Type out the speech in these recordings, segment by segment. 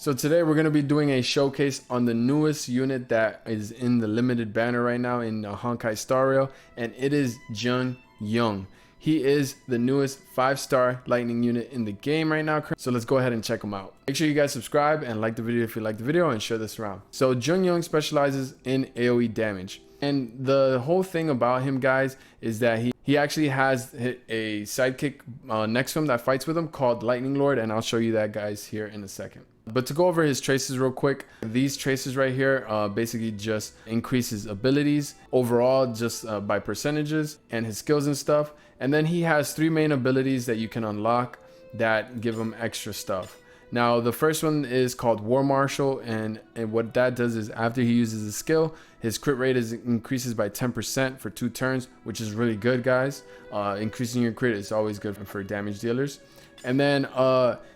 So today we're going to be doing a showcase on the newest unit that is in the limited banner right now in Honkai Star Rail, and it is JING. He is the newest 5-star lightning unit in the game right now. So let's go ahead and check him out. Make sure you guys subscribe and like the video if you like the video, and share this around. So JING specializes in AOE damage. And the whole thing about him, guys, is that he actually has a sidekick next to him that fights with him called Lightning Lord, and I'll show you that, guys, here in a second. But to go over his traces real quick, these traces right here basically just increases abilities overall just by percentages and his skills and stuff. And then he has 3 main abilities that you can unlock that give him extra stuff. Now, the first one is called War Marshal, and what that does is after he uses a skill, his crit rate increases by 10% for 2 turns, which is really good, guys. Increasing your crit is always good for damage dealers. And then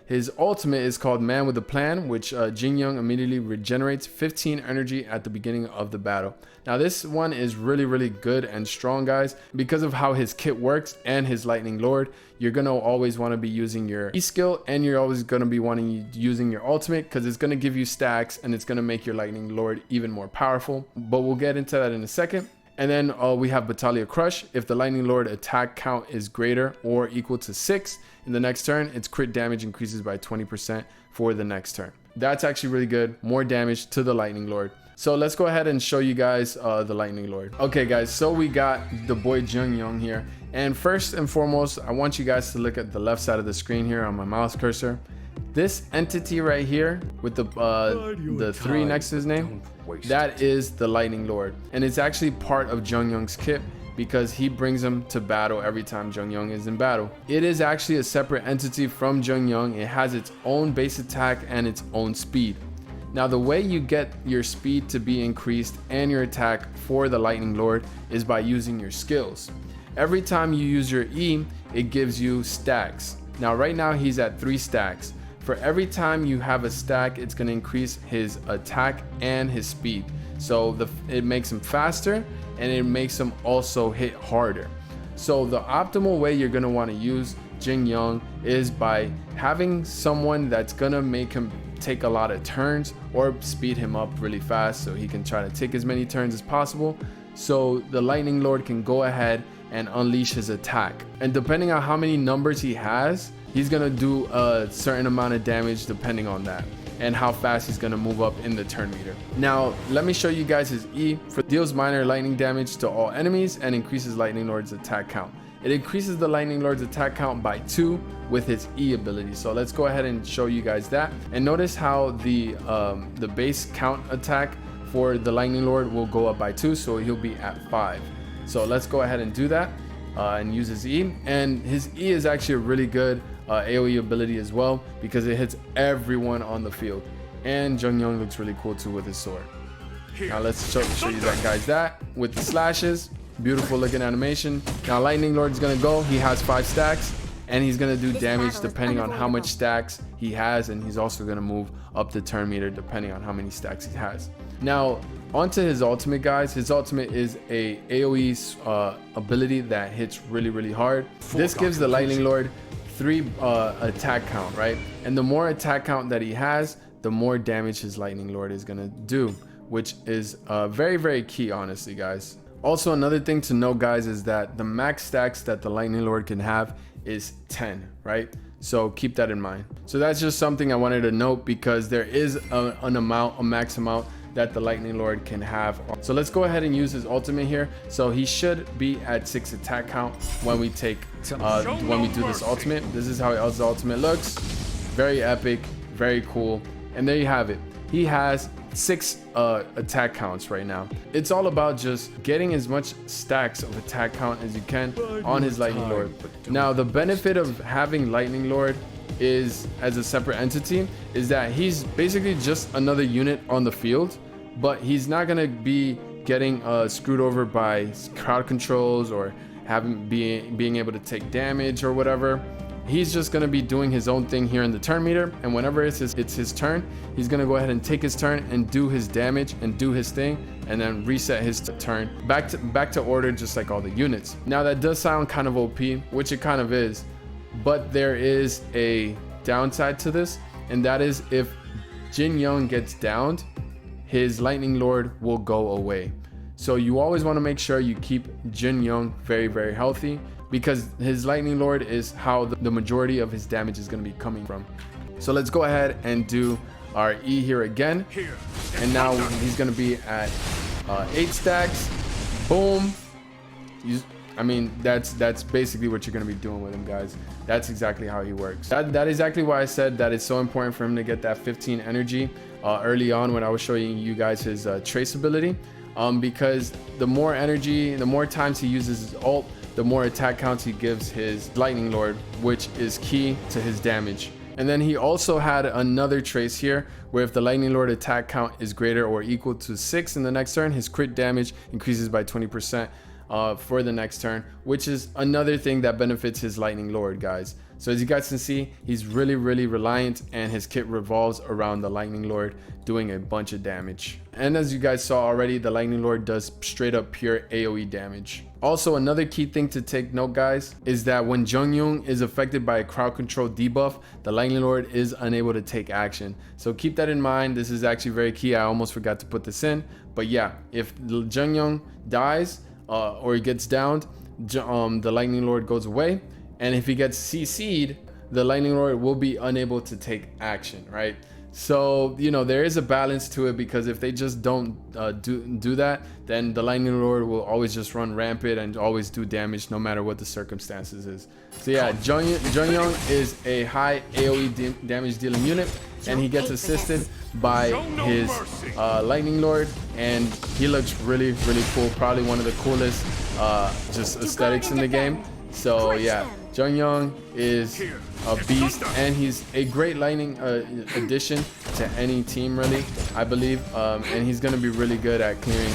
his ultimate is called Man with a Plan, which JING immediately regenerates 15 energy at the beginning of the battle. Now this one is really good and strong, guys, because of how his kit works and his Lightning Lord. You're gonna always want to be using your E skill, and you're always gonna be using your ultimate, because it's gonna give you stacks and it's gonna make your Lightning Lord even more powerful. But we'll get into that in a second. And then we have Battalion Crush. If the Lightning Lord attack count is greater or equal to 6 in the next turn, its crit damage increases by 20% for the next turn. That's actually really good. More damage to the Lightning Lord. So let's go ahead and show you guys the Lightning Lord. Okay, guys, so we got the boy JING here. And first and foremost, I want you guys to look at the left side of the screen here on my mouse cursor. This entity right here with the 3 next to his name, that is the Lightning Lord, and it's actually part of JING's kit because he brings him to battle every time JING is in battle. It is actually a separate entity from JING. It has its own base attack and its own speed. Now, the way you get your speed to be increased and your attack for the Lightning Lord is by using your skills. Every time you use your E, it gives you stacks. Now right now he's at 3 stacks. For every time you have a stack, it's going to increase his attack and his speed. So it makes him faster, and it makes him also hit harder. So the optimal way you're going to want to use JING is by having someone that's going to make him take a lot of turns or speed him up really fast so he can try to take as many turns as possible, so the Lightning Lord can go ahead and unleash his attack. And depending on how many numbers he has, he's gonna do a certain amount of damage depending on that and how fast he's gonna move up in the turn meter. Now let me show you guys his E. Deals minor lightning damage to all enemies and increases Lightning Lord's attack count. It increases the Lightning Lord's attack count by 2 with his E ability. So let's go ahead and show you guys that. And notice how the base count attack for the Lightning Lord will go up by 2, so he'll be at 5. So let's go ahead and do that and use his E. And his E is actually a really good AOE ability as well, because it hits everyone on the field. And JING looks really cool too with his sword. Now let's show you that, guys, that with the slashes. Beautiful looking animation. Now Lightning Lord's gonna go. He has 5 stacks, and he's gonna do damage depending on how much stacks he has, and he's also gonna move up the turn meter depending on how many stacks he has. Now onto his ultimate, guys. His ultimate is a AOE ability that hits really hard. This gives the Lightning Lord 3 attack count, right? And the more attack count that he has, the more damage his Lightning Lord is gonna do, which is very key, honestly, guys. Also, another thing to note, guys, is that the max stacks that the Lightning Lord can have is 10, right? So keep that in mind. So that's just something I wanted to note, because there is a max amount that the Lightning Lord can have. So let's go ahead and use his ultimate here. So he should be at 6 attack count when we do this ultimate. This is how his ultimate looks. Very epic, very cool. And there you have it. He has 6 attack counts right now. It's all about just getting as much stacks of attack count as you can on his Lightning Lord. Now the benefit of having Lightning Lord is, as a separate entity, is that he's basically just another unit on the field, but he's not gonna be getting screwed over by crowd controls or being able to take damage or whatever. He's just going to be doing his own thing here in the turn meter, and whenever it's his turn, he's going to go ahead and take his turn and do his damage and do his thing, and then reset his turn back to order, just like all the units. Now that does sound kind of OP, which it kind of is, but there is a downside to this, and that is if Jin Young gets downed, his Lightning Lord will go away. So you always want to make sure you keep Jin Young very, very healthy, because his Lightning Lord is how the majority of his damage is going to be coming from. So let's go ahead and do our E here again. And now he's going to be at 8 stacks. Boom. I mean, that's basically what you're going to be doing with him, guys. That's exactly how he works. That is exactly why I said that it's so important for him to get that 15 energy early on when I was showing you guys his trace ability. Because the more energy, the more times he uses his ult, the more attack counts he gives his Lightning Lord, which is key to his damage. And then he also had another trace here where if the Lightning Lord attack count is greater or equal to 6 in the next turn, his crit damage increases by 20% for the next turn, which is another thing that benefits his Lightning Lord, guys. So as you guys can see, he's really, really reliant, and his kit revolves around the Lightning Lord doing a bunch of damage. And as you guys saw already, the Lightning Lord does straight up pure AOE damage. Also, another key thing to take note, guys, is that when Jung Young is affected by a crowd control debuff, the Lightning Lord is unable to take action. So keep that in mind. This is actually very key. I almost forgot to put this in. But yeah, if Jung Young dies or he gets downed, the Lightning Lord goes away. And if he gets CC'd, the Lightning Lord will be unable to take action, right? So, you know, there is a balance to it, because if they just don't do that, then the Lightning Lord will always just run rampant and always do damage no matter what the circumstances is. So yeah, Jung Young is a high AOE damage dealing unit, and he gets assisted by his Lightning Lord, and he looks really, really cool. Probably one of the coolest just aesthetics in the game. So yeah, Jung Young is a beast, and he's a great lightning addition to any team, really, I believe. And he's going to be really good at clearing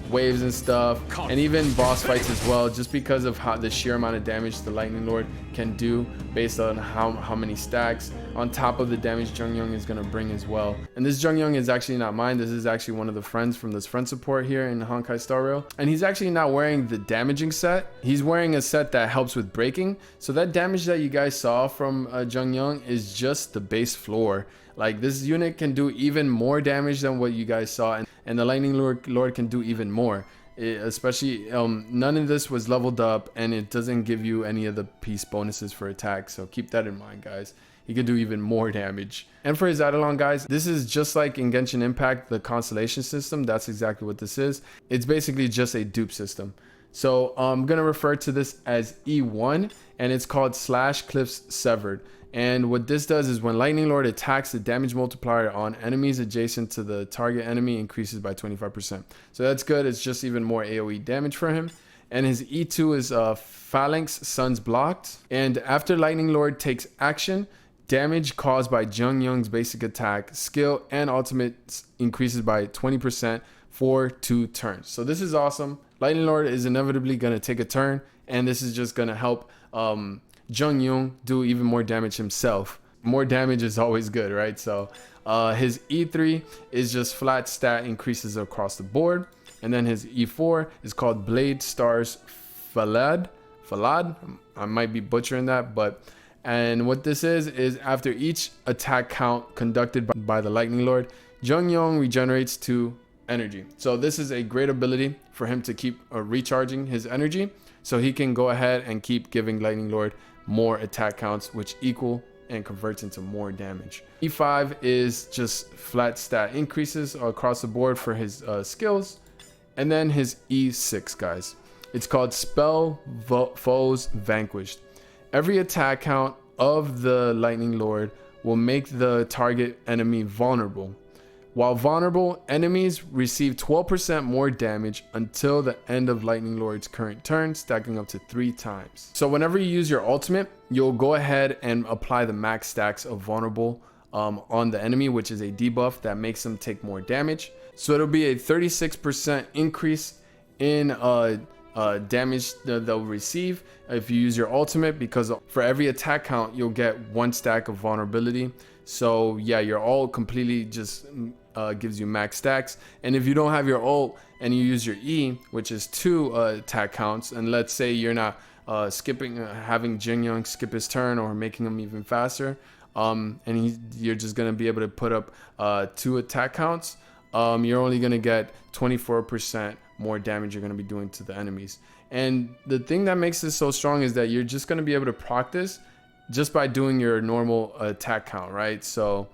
waves and stuff, and even boss fights as well, just because of how the sheer amount of damage the Lightning Lord can do based on how many stacks on top of the damage Jung Young is going to bring as well. And this Jung Young is actually not mine. This is actually one of the friends from this friend support here in Honkai Star Rail, and he's actually not wearing the damaging set. He's wearing a set that helps with breaking. So that damage that you guys saw from Jung Young is just the base floor. Like, this unit can do even more damage than what you guys saw, and the Lightning Lord can do even more. Especially none of this was leveled up, and it doesn't give you any of the piece bonuses for attack, so keep that in mind, guys. He could do even more damage. And for his Arlan, guys, this is just like in Genshin Impact, the constellation system. That's exactly what this is. It's basically just a dupe system. So I'm gonna refer to this as E1, and it's called /Cliffs Severed. And what this does is when Lightning Lord attacks, the damage multiplier on enemies adjacent to the target enemy increases by 25%. So that's good. It's just even more AOE damage for him. And his E2 is Phalanx Suns Blocked. And after Lightning Lord takes action, damage caused by Jung Young's basic attack, skill, and ultimate increases by 20% for 2 turns. So this is awesome. Lightning Lord is inevitably going to take a turn, and this is just going to help Jung Young do even more damage himself. More damage is always good, right? So his E3 is just flat stat increases across the board. And then his E4 is called Blade Stars Falad. I might be butchering that, and what this is after each attack count conducted by the Lightning Lord, Jung Young regenerates 2 energy. So this is a great ability for him to keep recharging his energy, so he can go ahead and keep giving Lightning Lord more attack counts, which equal and converts into more damage. E5 is just flat stat increases across the board for his skills. And then his E6, guys, it's called Spell Foes Vanquished. Every attack count of the Lightning Lord will make the target enemy vulnerable. While vulnerable, enemies receive 12% more damage until the end of Lightning Lord's current turn, stacking up to 3 times. So whenever you use your ultimate, you'll go ahead and apply the max stacks of vulnerable on the enemy, which is a debuff that makes them take more damage. So it'll be a 36% increase in damage that they'll receive if you use your ultimate, because for every attack count, you'll get 1 stack of vulnerability. So yeah, your ult completely just gives you max stacks. And if you don't have your ult and you use your E, which is 2 attack counts, and let's say you're not having Jin Young skip his turn or making him even faster, you're just gonna be able to put up 2 attack counts. You're only gonna get 24% more damage you're gonna be doing to the enemies. And the thing that makes this so strong is that you're just gonna be able to proc this just by doing your normal attack count, right? So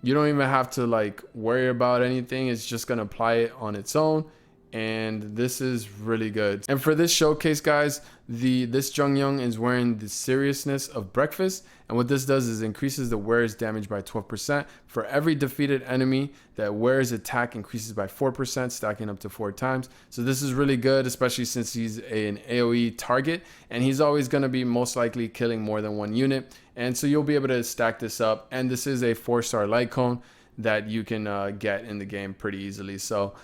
you don't even have to like worry about anything. It's just gonna apply it on its own, and this is really good. And for this showcase, guys, this Jung Young is wearing the seriousness of breakfast, and what this does is increases the wearer's damage by 12%. For every defeated enemy, that wearer's attack increases by 4%, stacking up to 4 times. So this is really good, especially since he's an AOE target, and he's always going to be most likely killing more than 1 unit. And so you'll be able to stack this up, and this is a 4-star light cone that you can get in the game pretty easily. So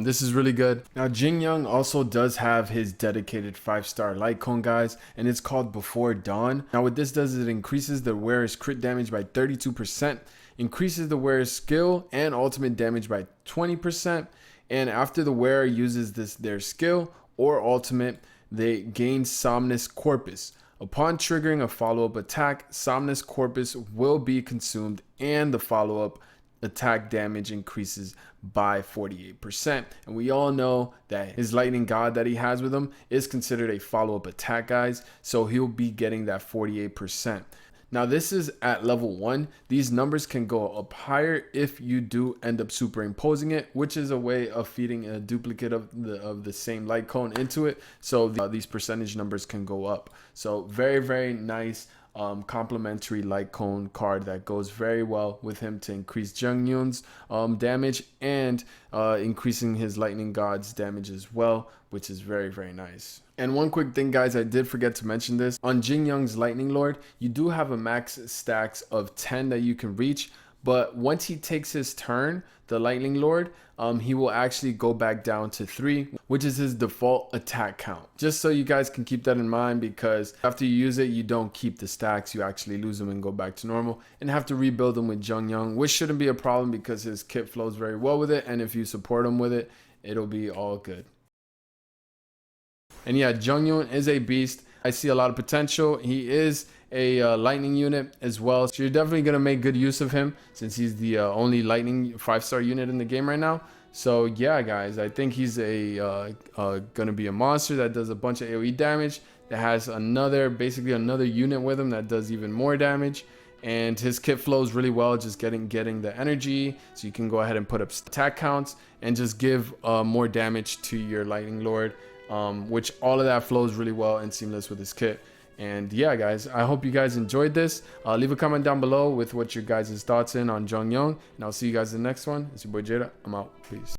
this is really good. Now Jing Young also does have his dedicated 5-star light cone, guys, and it's called Before Dawn. Now what this does is it increases the wearer's crit damage by 32%, increases the wearer's skill and ultimate damage by 20%, and after the wearer uses their skill or ultimate, they gain Somnus Corpus. Upon triggering a follow-up attack, Somnus Corpus will be consumed and the follow-up attack damage increases by 48%. And we all know that his lightning god that he has with him is considered a follow-up attack, guys, so he'll be getting that 48%. Now this is at level 1. These numbers can go up higher if you do end up superimposing it, which is a way of feeding a duplicate of the same light cone into it, so these percentage numbers can go up. So very, very nice complementary light cone card that goes very well with him to increase Jung Young's damage and increasing his lightning god's damage as well, which is very, very nice. And one quick thing, guys, I did forget to mention this. On Jing Young's Lightning Lord, you do have a max stacks of 10 that you can reach, but once he takes his turn, the Lightning Lord, he will actually go back down to 3, which is his default attack count. Just so you guys can keep that in mind, because after you use it, you don't keep the stacks, you actually lose them and go back to normal and have to rebuild them with Jung Young, which shouldn't be a problem because his kit flows very well with it, and if you support him with it, it'll be all good. And yeah, Jung Young is a beast. I see a lot of potential. He is a lightning unit as well, so you're definitely going to make good use of him since he's the only lightning 5-star unit in the game right now. So yeah, guys, I think he's gonna be a monster that does a bunch of AOE damage, that has basically another unit with him that does even more damage, and his kit flows really well, just getting the energy, so you can go ahead and put up attack counts and just give more damage to your Lightning Lord, which all of that flows really well and seamless with his kit. And yeah, guys, I hope you guys enjoyed this. Leave a comment down below with what your guys' thoughts on Jung Young, and I'll see you guys in the next one. It's your boy Jada. I'm out. Peace.